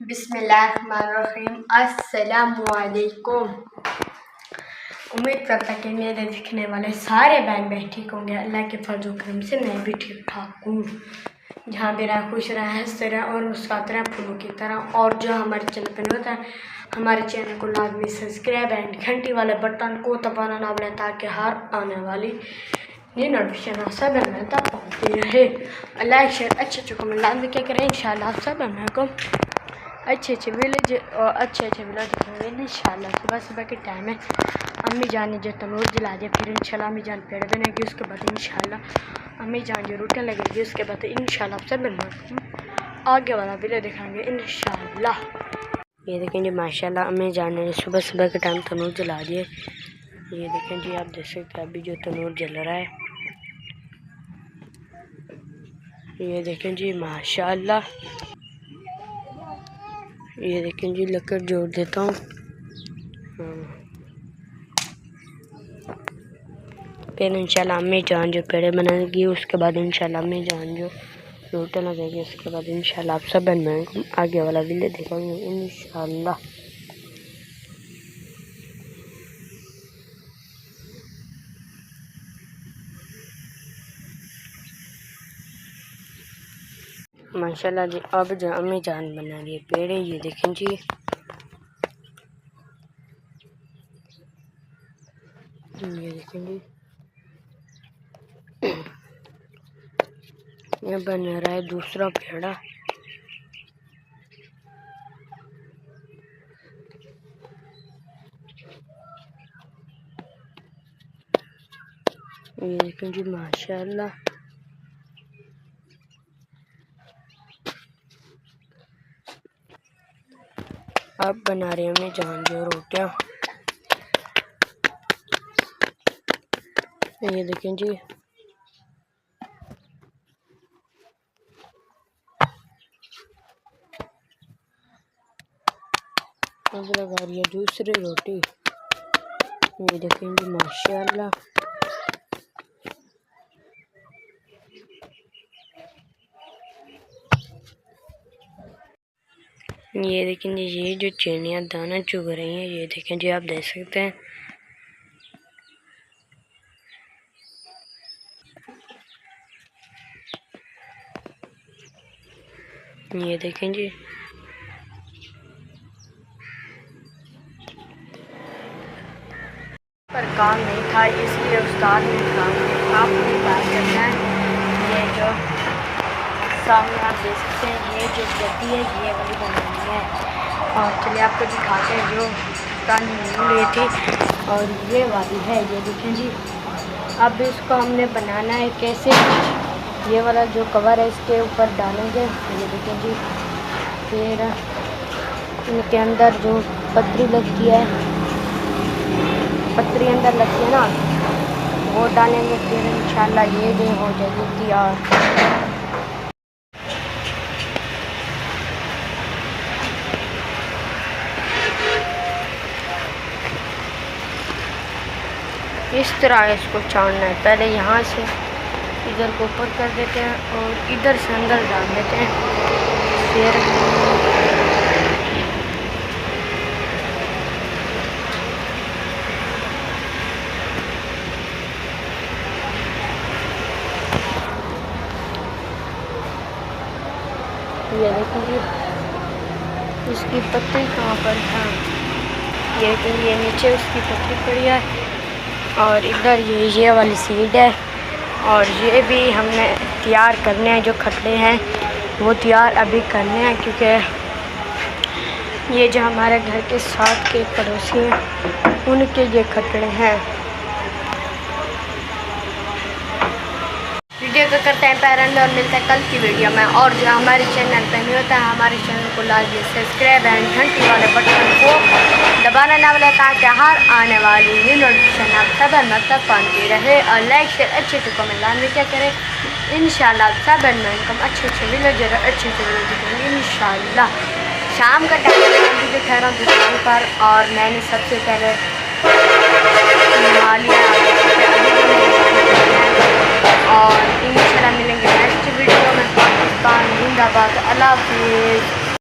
बिस्मिल्लाहिर्रहमानिर्रहीम। अस्सलामुअलैकुम। उम्मीद करता कि मेरे दिखने वाले सारे बहन भाई ठीक होंगे। अल्लाह के फजल करम से मैं भी ठीक ठाक हूँ। जहाँ भी रहा खुश रहा, हंसते रहा और मुस्कुराते रहा फूलों की तरह। और जो हमारे चैनल पर नहीं होता है, हमारे चैनल को लाजमी सब्सक्राइब एंड घंटी वाले बटन को दबाना ना भूलें ताकि हर आने वाली ये नोटिफिकेशन सब हमें तक पहुँचती रहे। लाइक शेयर अच्छे कमेंट लाजमी क्या करें। इंशाल्लाह आप सब हमें को अच्छे विलेज और अच्छे विलेज दिखाएंगे इंशाल्लाह। सुबह सुबह के टाइम है। अम्मी जान ने जो तनूर जला दिया, फिर इंशाल्लाह अम्मी जान पेड़ बनेगी, उसके बाद इंशाल्लाह अम्मी जान जो रोटियाँ लगेगी, उसके बाद इंशाल्लाह सब आगे वाला विलेज दिखाएंगे इंशाल्लाह। ये देखें जी माशाल्लाह अम्मी जान ने सुबह सुबह के टाइम तनूर जला दिए। ये देखें जी, आप देख सकते हैं अभी जो तनूर जल रहा है। ये देखें जी माशाल्लाह। ये देखें जी लकड़ जोड़ देता हूँ। फिर इंशाल्लाह अम्मी जान जो पेड़े बनाएगी, उसके बाद इंशाल्लाह अम्मी जान जो रोटियाँ लगेगी, उसके बाद इंशाल्लाह आप सब बनाएंगे आगे वाला वीडियो दिखाएंगे इंशाल्लाह। माशाल्लाह जी अब जो अम्मी जान बना रही है पेड़े, ये देखें जी। ये देखें जी ये बन रहा है दूसरा पेड़ा। ये देखें जी माशाल्लाह। अब बना रहे हैं जान जो रोटियाँ। ये देखें जी अब लगा रही है दूसरी रोटी। ये देखें जी माशाल्लाह। ये देखें जी ये जो चिड़ियाँ दाना चुग रही हैं, ये देखें जी आप देख सकते हैं। ये देखें जी पर काम नहीं था, इसलिए उस्ताद ने काम आपने बात करना है। ये जो सामने आप देख सकते हैं, ये जो गद्दी है ये वाली बनानी है। और चलिए आपको दिखाते हैं जो उस्ताद ने ली थी, और ये वाली है। ये देखें जी अब इसको हमने बनाना है कैसे। ये वाला जो कवर है इसके ऊपर डालेंगे। ये देखें जी फिर इनके अंदर जो पतरी लगती है, पतरी अंदर लगती है ना, वो डालेंगे। फिर इंशाल्लाह ये जो हो जाएगी तैयार। इस तरह इसको छानना है। पहले यहाँ से इधर को ऊपर कर देते हैं और इधर से अंदर डाल देते हैं। फिर ये देखिए इसकी पत्ती कहाँ पर है। ये देखिए नीचे उसकी पत्ती पड़ी है और इधर ये वाली सीड है। और ये भी हमने तैयार करने हैं, जो खटले हैं वो तैयार अभी करने हैं, क्योंकि ये जो हमारे घर के साथ के पड़ोसी हैं उनके ये खटले हैं। वीडियो को करते हैं पैरेंट और मिलते हैं कल की वीडियो में। और जो हमारे चैनल पर नहीं होता है, हमारे चैनल को लाजमी सब्सक्राइब एंड घंटी वाले बटन को दबाना ना भूलें ताकि हर आने वाली न्यू नोटिफिकेशन आप सब तक पहुँचती रहे। और लाइक शेयर अच्छे कमेंट लाजमी क्या करें इंशाल्लाह। सब इनकम अच्छे विलेज अच्छे विलेज दिखेंगे इंशाल्लाह। शाम का टाइम भी जो ठहरा दुकान पर, और मैंने सबसे पहले और इंशाल्लाह मिलेंगे नेक्स्ट वीडियो में। पाकिस्तान जिंदाबाद। अल्लाह हाफिज़।